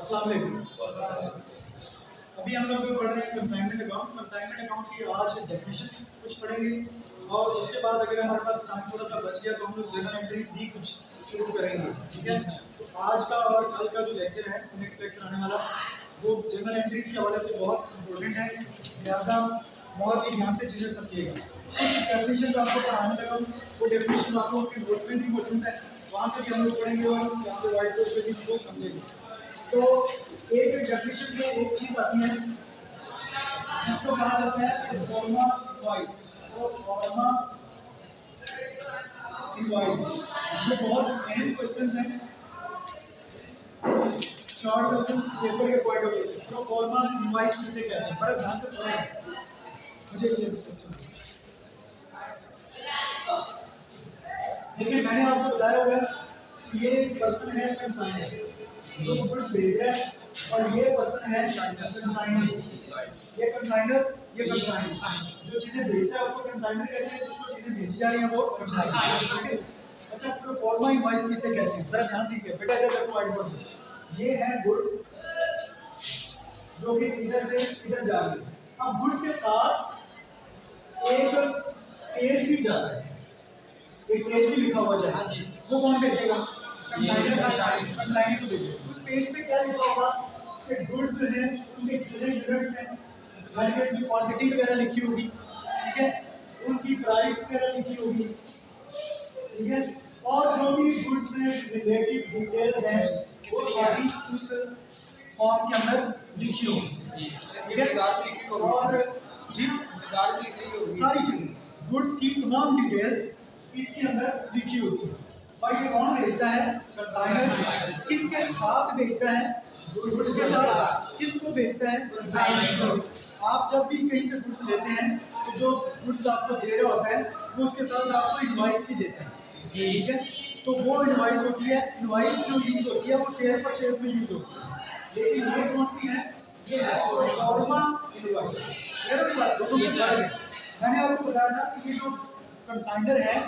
अस्सलाम वालेकुम। अभी हम लोग पढ़ रहे हैं कंसाइनमेंट अकाउंट। कंसाइनमेंट अकाउंट की आज डेफिनेशन कुछ पढ़ेंगे और उसके बाद अगर हमारे पास टाइम थोड़ा सा बच गया तो हम लोग जनरल एंट्रीज भी कुछ शुरू करेंगे, ठीक है। तो आज का और कल का जो लेक्चर है, नेक्स्ट लेक्चर आने वाला, वो जनरल एंट्रीज के हवाले से बहुत इंपॉर्टेंट है, लिहाजा बहुत ही ध्यान से चीज़ें समझिएगा। कुछ डेफिनेशन आपको पढ़ाने लगा हूँ, वो डेफिनेशन आपको अपने नोट्स में भी मौजूद है, वहाँ से भी हम लोग पढ़ेंगे और यहाँ पे व्हाइट बोर्ड पे भी हम लोग समझेंगे। तो एक डेफिनेशन में एक चीज आती है जिसको कहा जाता है प्रोफॉर्मा इनवॉइस। प्रोफॉर्मा इनवॉइस, ये बहुत अहम क्वेश्चंस हैं, शॉर्ट क्वेश्चन पेपर के पॉइंट ऑफ व्यू से। प्रोफॉर्मा इनवॉइस किसे कहते हैं, बड़ा ध्यान से सुनिए, मुझे ये क्वेश्चन देखिए। मैंने आपको बताया हुआ कि ये पर्सन है कंसाइनर जो गुड्स भेज रहा है, और ये पर्सन है कंसाइनर। ये कंसाइनर, ये कंसाइनर जो चीजें भेजता है उसको कंसाइनर कहते हैं, जिसको चीजें भेजी जा रही हैं वो कंसाइनर, ठीक है। अच्छा, प्रोफॉर्मा इनवॉइस किसे कहते हैं, जरा ध्यान दीजिए बेटा, इधर देखो व्हाइट बोर्ड में। ये है गुड्स जो कि इधर से इधर जा रही है। अब गुड्स के साथ एक पेज भी जाता है, एक पेज भी लिखा हुआ जाए, वो कौन भेजेगा, कंसाइनर को भेजेगा। उस पेज पे क्या लिखा होगा कि गुड्स जो है उनके कितने यूनिट्स हैं, यानी कि उनकी क्वांटिटी वगैरह लिखी होगी, ठीक है, उनकी प्राइस वगैरह लिखी होगी, ठीक है, और जो भी गुड्स से रिलेटेड डिटेल्स हैं वो सारी उस फॉर्म के अंदर लिखी होगी, ठीक है। और जी सारी चीजें, गुड्स की तमाम डिटेल्स इसके अंदर लिखी होती है। और ये कौन भेजता है, कंसाइनर। किसके साथ भेजता है, गुड्स के साथ। किसको भेजता है, कंसाइनर। आप जब भी कहीं से गुड्स लेते हैं तो जो गुड्स आपको दे रहा होता है वो उसके साथ आपको इनवॉइस भी देता है, ठीक है। तो वो इनवॉइस होती है, इनवॉइस जो यूज होती है वो सेल परचेज में यूज होती है, लेकिन ये कौन सी है, ये है प्रोफॉर्मा इनवॉइस। मेरे बात दोनों में फर्क है। मैंने आपको बताया था कि ये जो कंसाइनर है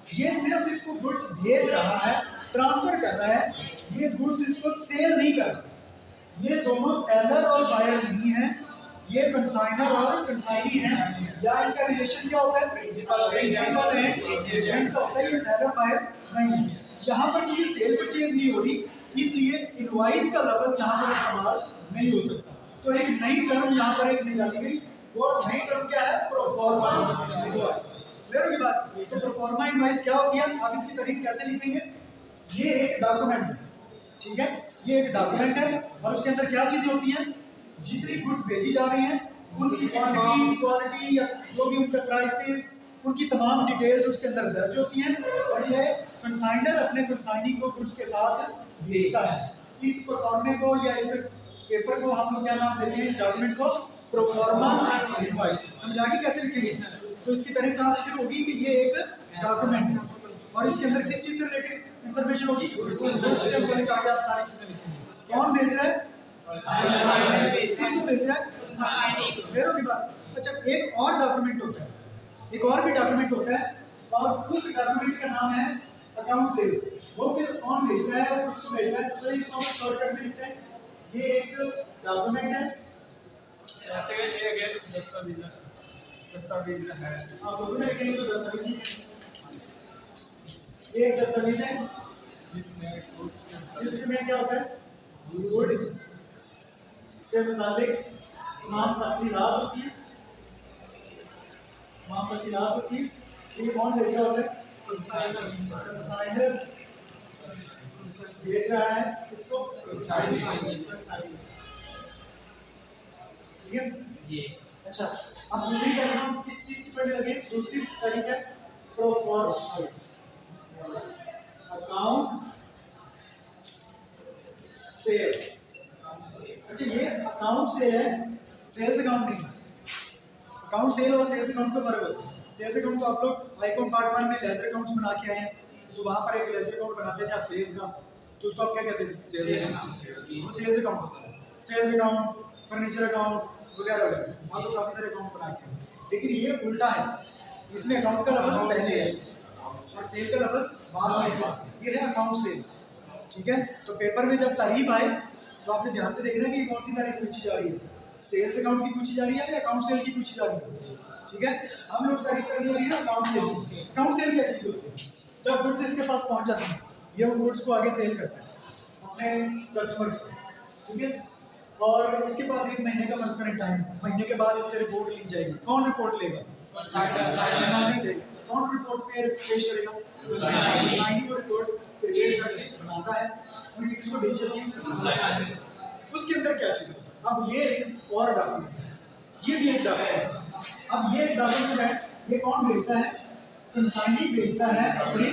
ये सिर्फ इसको गुड्स भेज रहा है, ट्रांसफर कर रहा है, ये गुड्स इसको सेल नहीं कर रहा। ये दोनों सेलर और बायर नहीं है, ये कंसाइनर और कंसाइनी है, या इनका रिलेशन क्या होता है, प्रिंसिपल एंड एजेंट का होता है, ये सेलर बायर नहीं है। यहाँ पर क्योंकि सेल परचेज नहीं हो रही, इसलिए इनवॉइस का लफ्ज यहाँ पर इस्तेमाल नहीं हो सकता। तो एक नई टर्म यहाँ पर एक निकाली गई, वो नई टर्म क्या है, प्रोफॉर्मा इनवॉइस। क्लियर होगी बात। तो प्रोफॉर्मा इनवॉइस क्या होती है, आप इसकी तारीफ कैसे लिखेंगे, ये एक डॉक्यूमेंट है, ठीक है, ये एक डॉक्यूमेंट है और उसके अंदर क्या चीजें होती हैं, जितनी गुड्स भेजी जा रही हैं उनकी क्वांटिटी, क्वालिटी, या जो भी उनके प्राइसेस, उनकी तमाम डिटेल्स उसके अंदर दर्ज होती हैं, और ये कंसाइनर अपने कंसाइनी को गुड्स के साथ भेजता है। इस प्रोफॉर्मे को या इस पेपर को हम लोग क्या नाम देते हैं, इस डॉक्यूमेंट को प्रोफॉर्मा इनवॉइस। समझा के कैसे लिखेंगे, तो इसकी तारीफ कहाँ से शुरू होगी कि ये एक डॉक्यूमेंट है और इसके अंदर किस चीज से रिलेटेड इंफॉर्मेशन होगी, उसके अंदर आगे आप सारी चीजें लिखेंगे। कौन भेज रहा है, किसको भेज रहा है, मेरे की बात। अच्छा, एक और डॉक्यूमेंट होता है, एक और भी डॉक्यूमेंट होता है, और उस डॉक्यूमेंट का नाम है अकाउंट सेल्स। वो फिर कौन भेज रहा है और उसको भेज रहा है, चलिए इसको हम शॉर्टकट में लिखते हैं। ये एक डॉक्यूमेंट है, दस्तावेज है, आप दोनों में कहेंगे तो दस्तावेज, एक दस्तावेज है जिसमें क्या होता है, गुड्स से मुताबिक तमाम तफसीलात होती है, तमाम तफसीलात होती है। ये कौन भेज रहा होता है, कंसाइनर भेज रहा है इसको, कंसाइनर, ठीक है जी। अच्छा, अब दूसरी तारीख हम किस चीज की पढ़ने लगे, दूसरी तारीख है प्रोफॉर्मा अकाउंट सेल। अच्छा, ये अकाउंट सेल है, सेल्स अकाउंट नहीं। अकाउंट सेल और सेल्स अकाउंट का फर्क होता है। सेल्स अकाउंट तो आप लोग आईकॉन पार्ट 1 में लेजर अकाउंट्स बना के आए हैं, तो वहां पर एक लेजर अकाउंट बनाते थे आप सेल्स का, तो उसको आप क्या कहते हैं, सेल्स अकाउंट। वो सेल्स अकाउंट होता है, सेल्स अकाउंट, फर्नीचर अकाउंट वगैरह वगैरह, वहां तो काफी सारे अकाउंट बना के हैं। लेकिन ये उल्टा है, इसमें अकाउंट का लफ्ज पहले है और सेल का लफ्ज बाद में है। ये है अकाउंट सेल, ठीक है। तो पेपर में जब तारीफ आए तो आपने ध्यान से देखना है कि कौन सी तारीख पूछी जा रही है, सेल्स अकाउंट की पूछी जा रही है या अकाउंट सेल की पूछी जा रही है। ठीक है, हम लोग तारीख कर रही है अकाउंट सेल की। अकाउंट सेल क्या चीज होती है? जब गुड्स इसके पास पहुंच जाते हैं, ये गुड्स को आगे सेल करता है अपने कस्टमर्स को, ठीक है, और इसके पास एक महीने का फर्स्ट करेंट टाइम है, महीने के बाद इससे रिपोर्ट ली जाएगी। कौन रिपोर्ट लेगा? कंसाइनी देगा। कौन रिपोर्ट पे पेश करेगा? कंसाइनी को रिपोर्ट प्रिपेयर करके बनाता है और ये किसको भेज देती है? उसके अंदर क्या चीज है? अब ये एक और डॉक्यूमेंट है, ये भी एक डॉक्यूमेंट है। अब ये एक डॉक्यूमेंट है, ये कौन भेजता है? कंसाइनी भेजता है अपनी।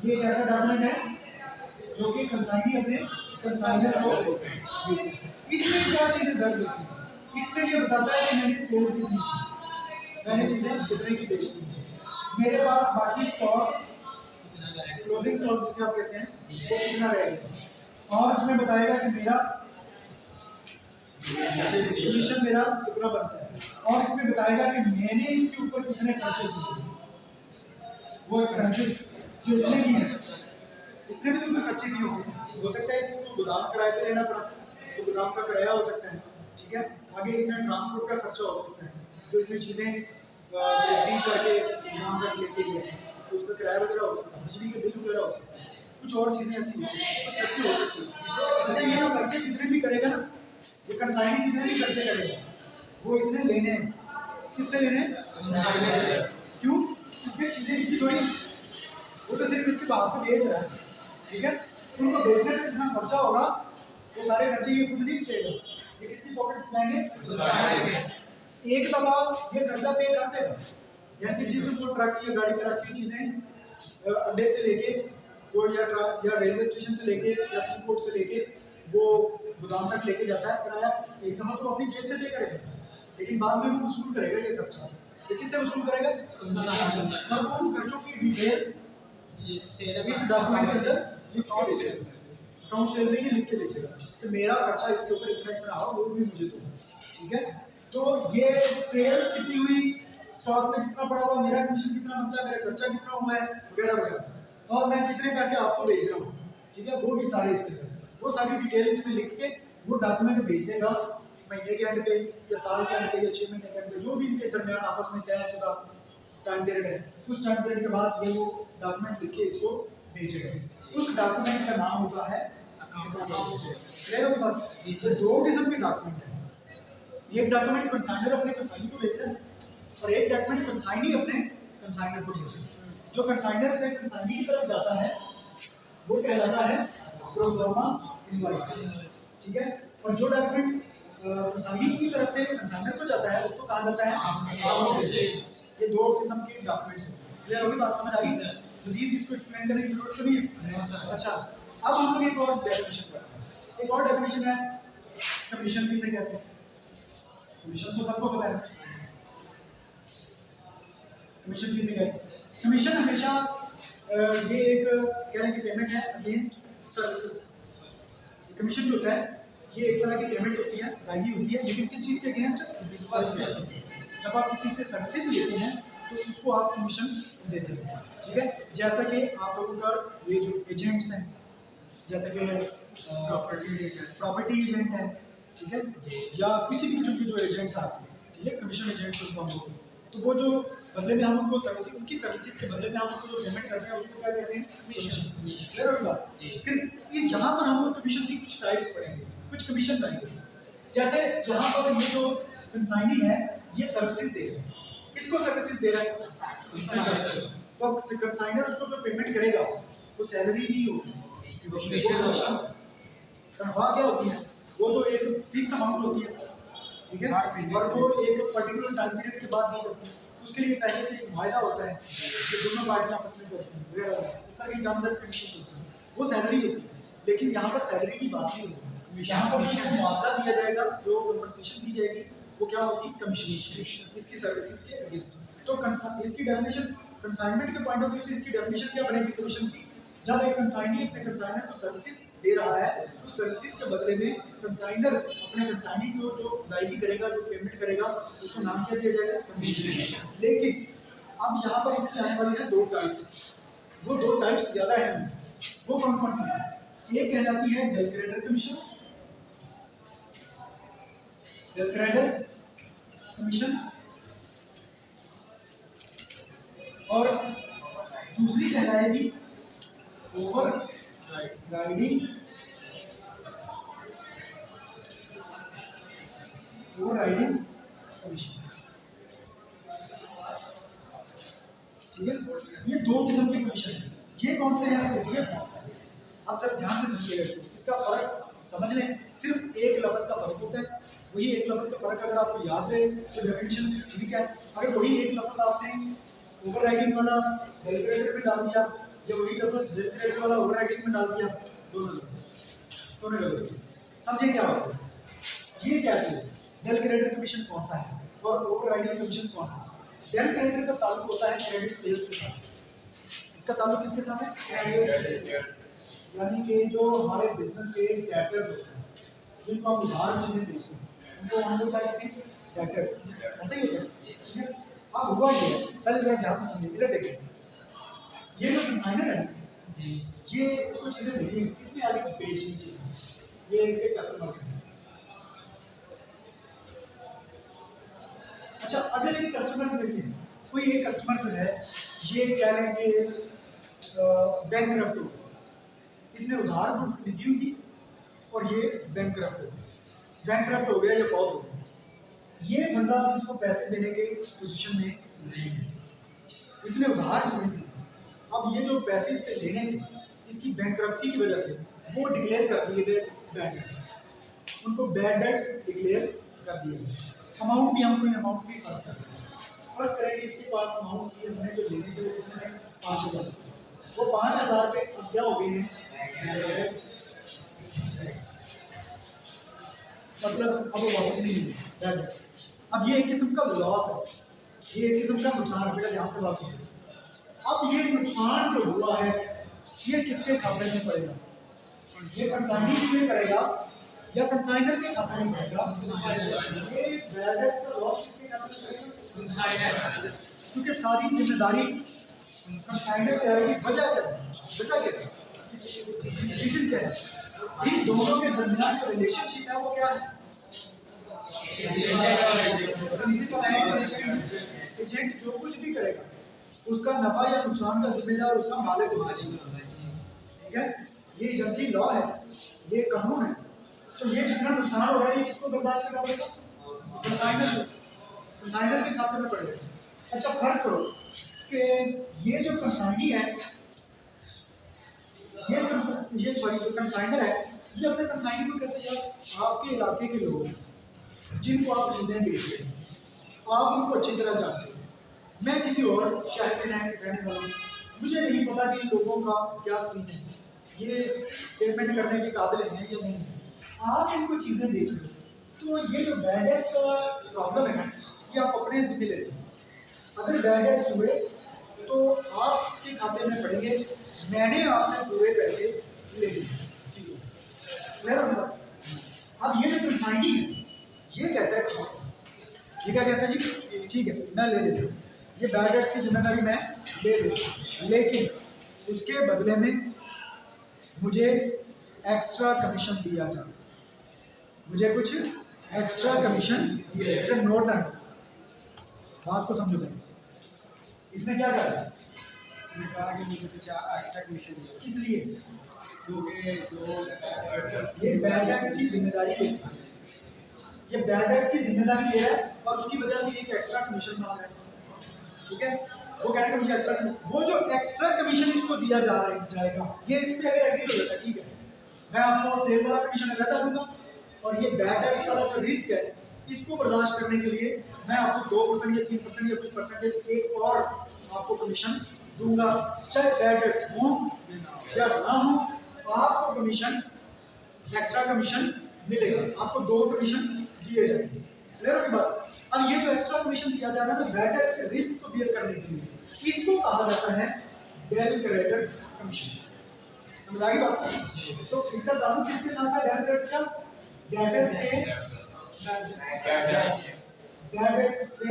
ये एक ऐसा डॉक्यूमेंट है जो कि कंसाइनी अपने कंसाइनर को भेजता है। इसमें क्या चीजें दर्ज होती है? इसमें ये बताता है कि मैंने सेल्स कितनी की, मैंने चीजें कितने की बेची, मेरे पास बाकी स्टॉक, क्लोजिंग स्टॉक जिसे आप कहते हैं, वो कितना रह गया, और उसमें बताएगा कि मेरा कमीशन मेरा कितना बनता है, और इसमें बताएगा कि मैंने इसके ऊपर कितने खर्चे किए, वो एक्सपेंसेस जो इसने किए हैं। इसने भी तो कोई खर्चे किए होंगे, हो सकता है इसको गोदाम किराए पे लेना पड़ा, तो गोदाम का किराया हो सकता है, ठीक है, आगे इसमें ट्रांसपोर्ट का खर्चा हो सकता है, जो इसमें चीज़ें रिसीव करके गोदाम तक लेके गए, तो उसका किराया वगैरह हो सकता है, बिजली के बिल वगैरह हो सकता है, कुछ और चीज़ें ऐसी हो सकती हैं, कुछ खर्चे हो सकते हैं। अच्छा, ये ना खर्चे जितने भी करेगा ना, ये कंसाइनी जितने भी खर्चे करेगा, वो इसने लेने हैं। किससे लेने हैं? क्यों? क्योंकि चीज़ें इसकी थोड़ी, वो तो सिर्फ इसके बाप को बेच रहा है, ठीक है, उनको बेचने में जितना खर्चा होगा वो सारे खर्चे ये खुद नहीं देगा, ये किसकी पॉकेट से जाएंगे? एक दफा ये खर्चा पे कर देगा, यानी कि जिस वो ट्रक या गाड़ी में रखी चीजें अड्डे से लेके वो या रेलवे स्टेशन से लेके या सी पोर्ट से लेके वो गोदाम तक लेके जाता है, किराया एक दफा तो अपनी जेब से पे करेगा, लेकिन बाद में वो वसूल करेगा ये खर्चा। ये किससे वसूल करेगा? और उन खर्चों की डिटेल इस डॉक्यूमेंट के अंदर लिख के भेजेगा, अकाउंट सेल में ये लिख के भेजेगा कि मेरा खर्चा इसके ऊपर इतना इतना आओ, वो भी मुझे दो, ठीक है। तो ये सेल्स कितनी हुई, स्टॉक में कितना पड़ा हुआ, मेरा कमीशन कितना बनता है, मेरा खर्चा कितना हुआ है, वगैरह वगैरह, और मैं कितने पैसे आपको भेज रहा हूँ, ठीक है, वो भी सारे इसके अंदर, वो सारी डिटेल इसमें लिख के वो डॉक्यूमेंट भेज देगा महीने के एंड पे या साल के एंड पे या 6 महीने के एंड पे, जो भी इनके दरमियान आपस में तयशुदा टाइम पीरियड है, उस टाइम पीरियड के बाद ये वो डॉक्यूमेंट लिख के इसको भेजेगा। उस डॉक्यूमेंट का नाम होता है क्लियर होगी बात? ये दो किस्म के डॉक्यूमेंट हैं, एक डॉक्यूमेंट कंसाइनर अपने कंसाइनी को भेज रहा है और एक डॉक्यूमेंट कंसाइनी अपने कंसाइनर को भेज रहा है। जो कंसाइनर से कंसाइनी की तरफ जाता है वो कहलाता है प्रो फॉर्मा इनवॉइस, ठीक है, और जो डॉक्यूमेंट कंसाइनी की तरफ से कंसाइनर को जाता है उसको कहा जाता है। ये दो किस्म के डॉक्यूमेंट्स हैं, क्लियर होगी बात? समझ आ गई? मजीद इसको एक्सप्लेन करने की जरूरत तो नहीं है। अच्छा, अब हम लोग एक और डेफिनेशन करते हैं। एक और डेफिनेशन है कमीशन किसे कहते हैं? कमीशन तो सबको पता है, कमीशन किसे कहते हैं? कमीशन हमेशा ये एक कह लें कि पेमेंट है अगेंस्ट सर्विसेज। कमीशन जो होता है ये एक तरह की पेमेंट होती है, अदायगी होती है, लेकिन किस चीज़ के अगेंस्ट? सर्विसेज। जब आप किसी से सर्विसेज लेते हैं तो उसको आप कमीशन देते हैं, ठीक है। जैसा कि आप लोगों का ये जो एजेंट्स हैं, जैसे कि प्रॉपर्टी एजेंट है, ठीक है, या किसी भी किस्म के जो एजेंट्स आते हैं, ठीक है, कमीशन एजेंट्स उनको हम लोग, तो वो जो बदले में हम उनको सर्विस, उनकी सर्विसेज के बदले में हम उनको जो पेमेंट करते हैं उसको क्या कहते हैं? कमीशन। क्लियर होगा? फिर यहाँ पर हम लोग कमीशन की कुछ टाइप्स पढ़ेंगे, कुछ कमीशन आएंगे। जैसे यहाँ पर ये जो कंसाइनी है ये सर्विसेज दे रहा है, किसको सर्विसेज दे रहा है? तो कंसाइनर उसको जो पेमेंट करेगा वो सैलरी नहीं होगी, तनख्वाह क्या होती है? वो तो एक फिक्स अमाउंट होती है, ठीक है, और वो एक पर्टिकुलर टाइम पीरियड के बाद दी जाती है। उसके लिए पहले से एक वायदा होता है कि दोनों पार्टियां आपस में करती हैं, इस तरह की टर्म्स एंड कंडीशंस होती हैं, वो सैलरी होती है। लेकिन यहाँ पर सैलरी की बात नहीं होती, यहाँ पर जो मुआवजा दिया जाएगा, जो कंपनसेशन दी जाएगी वो क्या होगी? कमीशन, इसकी सर्विसेज के अगेंस्ट। तो इसकी डेफिनेशन कंसाइनमेंट के पॉइंट ऑफ व्यू से इसकी डेफिनेशन क्या बनेगी कमीशन की? जब एक कंसाइनी अपने कंसाइनर को सर्विसेज दे रहा है तो सर्विसेज के बदले में कंसाइनर अपने कंसाइनी को जो अदायगी करेगा, जो पेमेंट करेगा, उसको नाम क्या दिया जाएगा? कमीशन। लेकिन अब यहाँ पर इसकी आने वाली है दो टाइप्स, वो दो टाइप्स ज्यादा हैं, वो कौन कौन सी है? एक कहलाती है del credit commission, del credit commission, और दूसरी कहलाएगी overriding, overriding commission. ठीक है, ये दो किस्म के कमीशन है। ये कौन से हैं और ये कौन सा है? आप सर ध्यान से सुनिएगा इसको, इसका फर्क समझ लें। सिर्फ एक लफ्ज का फर्क होता है, वही एक लफ्ज का फर्क अगर आपको याद रहे तो डेफिनेशन ठीक है। अगर वही एक लफ्ज आपने ओवरराइडिंग वाला डेल क्रेडिट में डाल दिया या वही लफ्ज डेल क्रेडिट वाला ओवरराइडिंग में डाल दिया, दोनों गलत। समझे क्या होता है? ये क्या चीज है? डेल क्रेडिट कमीशन कौन सा है और ओवरराइडिंग कमीशन कौन सा है? डेल क्रेडिट का ताल्लुक होता है क्रेडिट सेल्स के साथ। इसका ताल्लुक किसके साथ है? क्रेडिट, यानी कि जो हमारे बिजनेस के डेटर्स होते हैं, जिनको हम उधार चीजें बेचते हैं, उनको हम लोग क्या कहते हैं? डेटर्स। ऐसा ही होता है, ठीक है। अब हुआ ये, पहले जरा ध्यान से सुनिए, इधर देखिए। ये जो कंसाइनर है जी, ये इसको चीजें भेजी, इसमें आगे बेचनी चाहिए, ये इसके कस्टमर्स हैं। अच्छा, अगर इन कस्टमर्स में से कोई एक कस्टमर जो है, ये कह लें कि बैंकक्रप्ट हो, इसने उधार गुड्स खरीदी हुई थी और ये बैंकक्रप्ट हो गया या फॉल हो गया, ये बंदा इसको पैसे देने के पोजीशन में नहीं है, इसने उधार चीजें दी। अब ये जो पैसे इससे लेने थे, इसकी बैंकक्रप्सी की वजह से वो डिक्लेयर कर दिए थे बैड डेट्स, उनको बैड डेट्स डिक्लेयर कर दिए गए। अमाउंट भी हम कोई अमाउंट भी फर्ज करेंगे, इसके पास अमाउंट की हमने जो लेने थे वो कितने हैं? 5000। वो 5000 पे अब क्या हो गए हैं? मतलब अब वो वापस नहीं मिले। अब ये एक किस्म का लॉस है, ये एक किस्म का नुकसान है। बेटा ध्यान से बात सुनिए। अब ये नुकसान जो हुआ है, ये किसके खाते में पड़ेगा? ये कंसाइनर क्लियर करेगा या कंसाइनर के खाते में पड़ेगा? ये बैड डेट का लॉस किसके खाते में पड़ेगा? कंसाइनर, क्योंकि सारी जिम्मेदारी कंसाइनर पे आएगी। वजह क्या है? रीजन क्या है? इन दोनों के दरमियान जो रिलेशनशिप है वो क्या है? एजेंट जो कुछ भी करेगा उसका नफा या नुकसान का जिम्मेदार उसका मालिक होगा, ठीक है। ये एजेंसी लॉ है, ये कानून है। तो ये जितना नुकसान हो रहा है इसको बर्दाश्त करना पड़ेगा, कंसाइनर के खाते में पड़ेगा। अच्छा, फर्ज करो कि ये जो कंसाइनी है, ये सॉरी जो कंसाइनर है, ये अपने कंसाइनी को कहते हैं आपके इलाके के लोग जिनको आप चीज़ें बेच रहे हैं, आप उनको अच्छी तरह जानते हो। मैं किसी और शहर में रहने वाला हूँ, मुझे नहीं पता कि इन लोगों का क्या सीन है, ये पेमेंट करने के काबिल हैं या नहीं। आप इनको चीज़ें बेच रहे हो, तो ये जो बैड डेट्स का प्रॉब्लम है ना, ये आप अपने जिम्मे लेते हैं। अगर बैड डेट्स हुए तो आपके खाते में पड़ेंगे, मैंने आपसे पूरे पैसे ले लिए। अब ये जो कंसाइनी है, ये कहता है ठीक है, ये क्या कहता है जी? ठीक है, मैं ले लेता हूँ, ये बैड डेट्स की जिम्मेदारी मैं ले लेता हूँ, लेकिन उसके बदले में मुझे एक्स्ट्रा कमीशन दिया जाए, मुझे कुछ एक्स्ट्रा कमीशन दिया जाए। नोट ना, बात को समझो। इसने क्या करा? इसने कहा कि मुझे कुछ एक्स्ट्रा कमीशन दिया। किस लिए? क्योंकि जो ये बैड डेट्स की जिम्मेदारी लेता है, ये बैड डेट्स की जिम्मेदारी ले रहा है और उसकी वजह से एक एक्स्ट्रा कमीशन मांग रहा है, ठीक है। वो कह रहा है कि मुझे एक्स्ट्रा, वो जो एक्स्ट्रा कमीशन इसको दिया जा रहा है जाएगा, ये इस पे अगर एग्री हो जाता है, ठीक है, मैं आपको सेल वाला कमीशन लगाता दूंगा और ये बैड डेट्स वाला जो रिस्क है इसको बर्दाश्त करने के लिए मैं आपको 2% या 3% या कुछ परसेंटेज एक और आपको कमीशन दूंगा, चाहे बैड डेट्स हो या ना हो, तो आपको कमीशन, एक्स्ट्रा कमीशन मिलेगा, आपको 2 कमीशन दिए जाएंगे। क्लियर होगी बात? अब ये जो एक्स्ट्रा कमीशन दिया जा रहा है ना बैड डेट्स के रिस्क को बेयर करने के लिए, इसको कहा जाता है डेल क्रेडिट कमीशन। समझ आ गई बात? तो इसका ताल्लुक किसके साथ है? डेल क्रेडिट का डेटर्स के बैड डेट्स से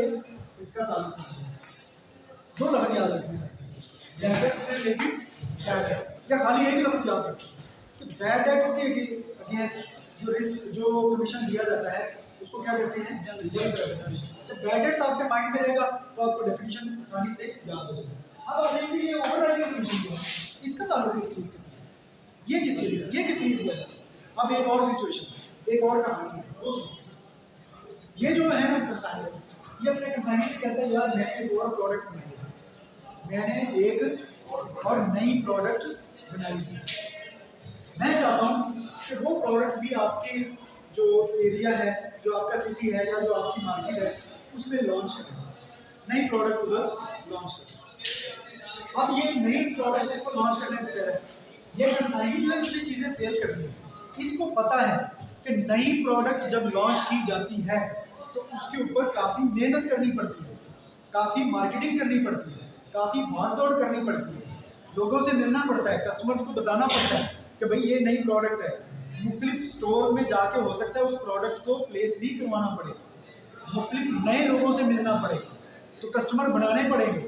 इसका ताल्लुक है। दो लफ्ज याद रखना है, डेटर्स से लेकिन बैड डेट्स। या खाली एक लफ्ज याद रखें कि बैड डेट्स के अगेंस्ट जो रिस्क जो कमीशन दिया जाता है उसको क्या कहते हैं? जब बैड डेट्स आपके माइंड में रहेगा तो आपको डेफिनेशन आसानी से याद हो जाएगा। अब अभी भी ये ओवरराइडिंग कमीशन क्या है, इसका ताल्लुक किस चीज़ के साथ है? ये किस चीज़ ये किस लिए दिया जाता है? अब एक और सिचुएशन, एक और कहानी है, वो सुनो। ये जो है ना कंसाइनर, ये अपने कंसाइनर से कहता है यार मैंने एक और प्रोडक्ट बनाई है, मैंने एक और नई प्रोडक्ट बनाई है, मैं चाहता हूँ कि वो प्रोडक्ट भी आपके जो एरिया है, जो आपका सिटी है या जो आपकी मार्केट है उसमें लॉन्च करें, नई प्रोडक्ट उधर लॉन्च करें। अब ये नई प्रोडक्ट इसको लॉन्च करने को कह रहा है, ये कंसाइनर जो है इसमें चीज़ें सेल करनी है, इसको पता है कि नई प्रोडक्ट जब लॉन्च की जाती है तो उसके ऊपर काफ़ी मेहनत करनी पड़ती है, काफ़ी मार्केटिंग करनी पड़ती है, काफ़ी भाग दौड़ करनी पड़ती है, लोगों से मिलना पड़ता है, कस्टमर्स को बताना पड़ता है कि भाई ये नई प्रोडक्ट है, मुख्तलिफ स्टोर में जाके हो सकता है उस प्रोडक्ट को प्लेस भी करवाना पड़े, मुख्तलिफ नए लोगों से मिलना पड़े, तो कस्टमर बनाने पड़ेंगे,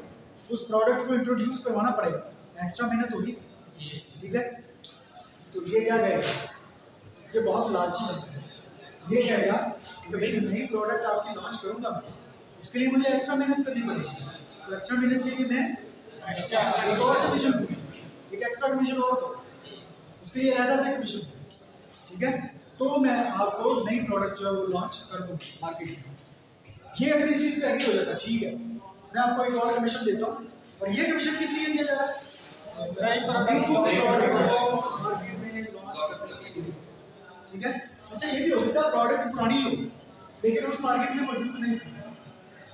उस प्रोडक्ट को इंट्रोड्यूस करवाना पड़ेगा, एक्स्ट्रा मेहनत होगी, ठीक है। तो ये क्या कहेगा, ये बहुत लालची बनता है, ये कहेगा कि भाई नई प्रोडक्ट आपकी लॉन्च करूंगा उसके लिए मुझे एक्स्ट्रा मेहनत करनी पड़ेगी, तो एक्स्ट्रा मेहनत के लिए मैं एक और कमीशन दूंगा, एक एक्स्ट्रा कमीशन और दो, उसके लिए अलग से कमीशन दूंगा, ठीक है। तो मैं आपको नई प्रोडक्ट जो है वो लॉन्च कर दूंगा मार्केट में। ये अगर इस चीज़ पे एग्री हो जाता है, ठीक है, मैं आपको एक और कमीशन देता हूँ, और ये कमीशन किस लिए दिया जा रहा है? नई प्रोडक्ट को मार्केट में लॉन्च करने के लिए, ठीक है। अच्छा ये भी हो सकता है प्रोडक्ट पुरानी हो लेकिन उस मार्केट में मौजूद नहीं थी,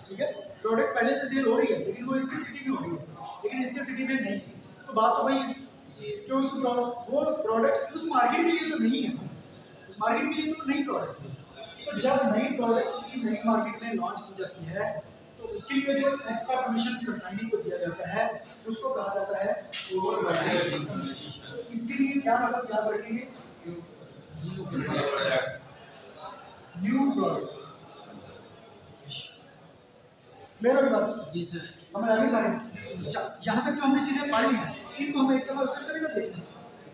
ठीक है, प्रोडक्ट पहले से सेल हो रही है लेकिन वो इसकी सिटी में हो रही है लेकिन इसके सिटी में नहीं, तो बात तो वही है कि उस वो प्रोडक्ट उस मार्केट के लिए तो नहीं है, उस मार्केट के लिए तो नई प्रोडक्ट है। तो जब नई प्रोडक्ट किसी नई मार्केट में लॉन्च की जाती है तो उसके लिए जो एक्स्ट्रा कमीशन कंसाइनी को दिया जाता है उसको कहा जाता है ओवरराइडिंग कमीशन। इसके लिए क्या मतलब याद रखेंगे? New product. क्लियर होगी बात? जी सर, समझ आ गई सारी? अच्छा यहाँ तक जो हमने चीजें पढ़ ली हैं इनको हम एक दफा फिर से देख लें,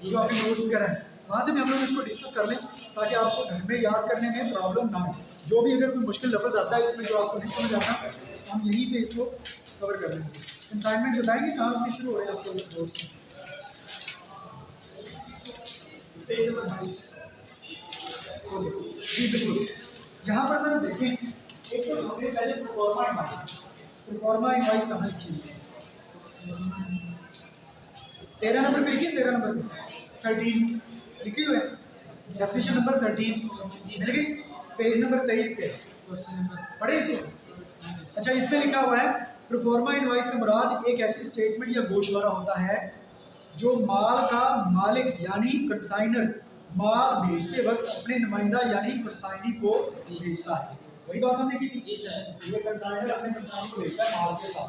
जो आपके नोट्स वगैरह हैं वहाँ से भी हम लोग इसको डिस्कस कर लें ताकि आपको घर में याद करने में प्रॉब्लम ना हो। जो भी अगर कोई मुश्किल लफ्ज़ आता है इसमें जो आपको नहीं समझ आता हम यहीं पे इसको कवर कर लेंगे। कंसाइनमेंट बताएंगे कहाँ से शुरू हो रहे हैं आपको नोट्स में? Page number 22। जी बिल्कुल, यहाँ पर सर देखें एक तो हमने पहले प्रोफॉर्मा इनवॉइस कहाँ लिखी है? 13 नंबर पे लिखिए, 13 नंबर पे 13 लिखी हुई है, डेफिनेशन नंबर 13 मिल गई, पेज नंबर 23 पे पढ़े इसको। अच्छा इसमें लिखा हुआ है प्रोफॉर्मा इनवॉइस से मुराद एक ऐसी स्टेटमेंट या गोशवारा होता है जो माल का मालिक यानी कंसाइनर माल भेजते वक्त अपने नुमाइंदा यानी कंसाइनी को भेजता है। वही बात हमने की थी, ये कंसाइनर अपने कंसाइनी को भेजता है माल के साथ,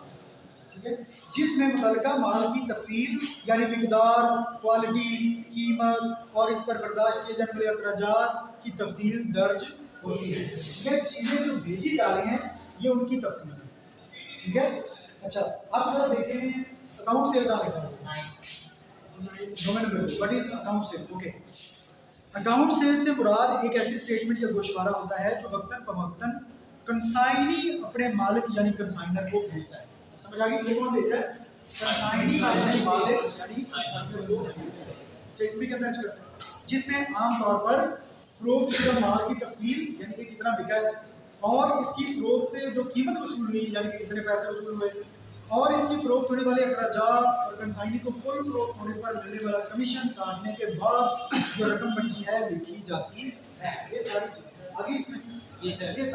ठीक है, जिसमें मुतल्लिका माल की तफसील यानी मिकदार, क्वालिटी, कीमत और इस पर बर्दाश्त किए जाने वाले अखराजात की तफसील दर्ज होती है। ये चीज़ें जो भेजी जा रही हैं ये उनकी तफसील है, ठीक है। अच्छा अब जरा देखें अकाउंट सेल का लिखा है what is account cell? Okay, account cell से मुराद एक ऐसी स्टेटमेंट या गोशवारा होता है जो वक्तन फवक्तन कंसाइनी अपने मालिक यानी कंसाइनर को भेजता है। समझ आ गई? ये कौन भेज रहा है? कंसाइनी अपने मालिक यानी कंसाइनर को भेजता है। अच्छा इसमें क्या दर्ज करता है? जिसमें आमतौर पर फरोख्त शुदा माल की तफसील यानी कि कितना बिका है और इसकी फरोख्त से जो कीमत वसूल हुई यानी कि कितने पैसे वसूल हुए और इसकी फरोख्त होने वाले अखराजात और कंसाइनी को कुल फरोख्त होने पर मिलने वाला कमीशन काटने के बाद जो रकम बनती है लिखी जाती है। ये सारी चीजें आगे इसमें ये सारी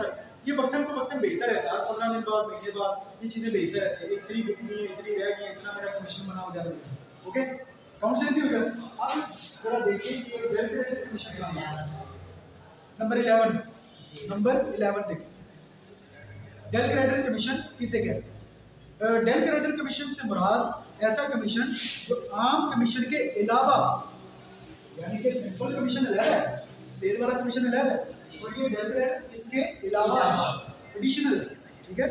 ये वक्तन को वक्तन भेजता रहता है, 15 दिन बाद महीने बाद ये चीजें भेजता रहता है, इतनी बिकनी है, इतनी रह गई, इतना मेरा कमीशन बना वगैरह। ओके अकाउंट सेल भी हो गया। अब जरा देखिए कि वेल्थ रेटेड कमीशन क्या है। नंबर 11 देखिए, डेल क्रेडिट कमीशन किसे कहते हैं? डेल क्रेडिट कमीशन से मुराद ऐसा कमीशन जो आम कमीशन के अलावा यानी कि सिंपल कमीशन अलग है, सेल वाला कमीशन अलग है और ये डेल क्रेडिट इसके अलावा एडिशनल है, ठीक है।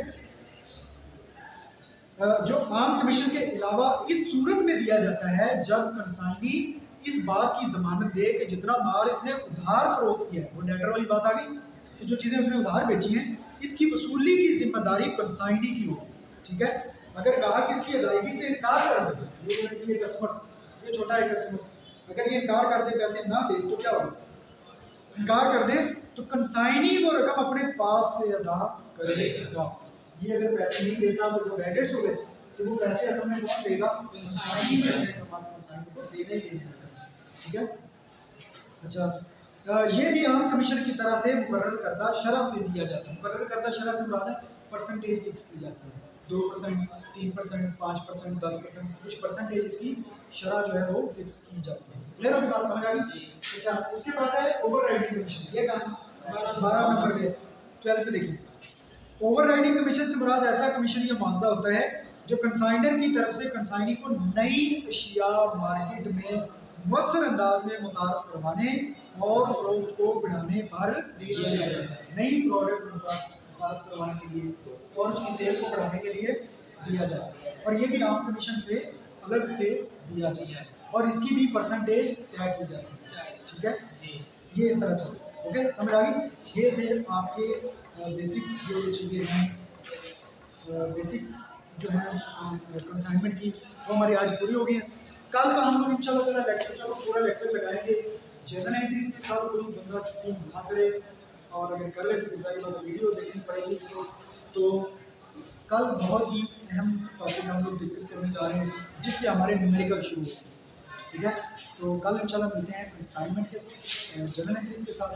जो आम कमीशन के अलावा इस सूरत में दिया जाता है जब कंसाइनी इस बात की जमानत दे कि जितना माल इसने उधार फरोख्त किया है, वो डेटर वाली बात आ गई, तो जो चीज़ें उसने उधार बेची हैं इसकी वसूली की जिम्मेदारी कंसाइनी की होगी। ठीक है, अगर ग्राहक इसकी अदायगी से इनकार कर दे, ये कस्टमर, ये छोटा है कस्टमर, अगर ये इनकार कर दे, पैसे ना दे, तो क्या होगा? इनकार कर दे तो कंसाइनी वो रकम अपने पास से अदा करेगा। ये अगर पैसे नहीं देता तो जो क्रेडिट्स हो गए, तो वो पैसे असल में कौन देगा? कंसाइनी कंसाइनी को देने ही देने पैसे। ठीक है, अच्छा, ये भी आम कमीशन की तरह से मुकर्रर करदा शरह से दिया जाता है। मुकर्रर करदा शरह से मुराद है परसेंटेज फिक्स की जाती है, 2%, 3%, 5%, 10%, कुछ परसेंटेज इसकी शरह जो है वो फिक्स की जाती है। क्लियर होगी बात, समझ आ गई? अच्छा, उसके बाद है ओवर राइडिंग कमीशन। ये काम 12 नंबर पे 12 पे देखिए, ओवर राइडिंग कमीशन से मुराद ऐसा कमीशन या मुआवजा होता है जो कंसाइनर की तरफ से कंसाइनी को नई अशिया मार्केट में मौसर अंदाज में मुतारफ करवाने और फरोख्त को बढ़ाने पर दिया जाता है। नई प्रोडक्ट मुतारफ करवाने के लिए और उसकी सेल को बढ़ाने के लिए दिया जाता है, और ये भी आम कमीशन से अलग से दिया जाता है, और इसकी भी परसेंटेज तय की जाती है। ठीक है, ये इस तरह चलता है। ओके, समझ आ गई? ये थे आपके बेसिक जो चीज़ें हैं, बेसिक्स जो हैं कंसाइनमेंट की, वो हमारी आज पूरी हो गई है। कल का हम लोग इंशाल्लाह ताला लेक्चर का पूरा लेक्चर लगाएंगे जर्नल एंट्री पे। कल कोई बंदा छुट्टी ना करे, और अगर कर ले तो जाहिर बात है वीडियो देखनी पड़ेगी उसको। तो कल बहुत ही अहम टॉपिक हम लोग डिस्कस करने जा रहे हैं जिससे हमारे न्यूमेरिकल शुरू होते हैं। ठीक है, तो कल इंशाल्लाह मिलते हैं कंसाइनमेंट के जर्नल एंट्रीज के साथ।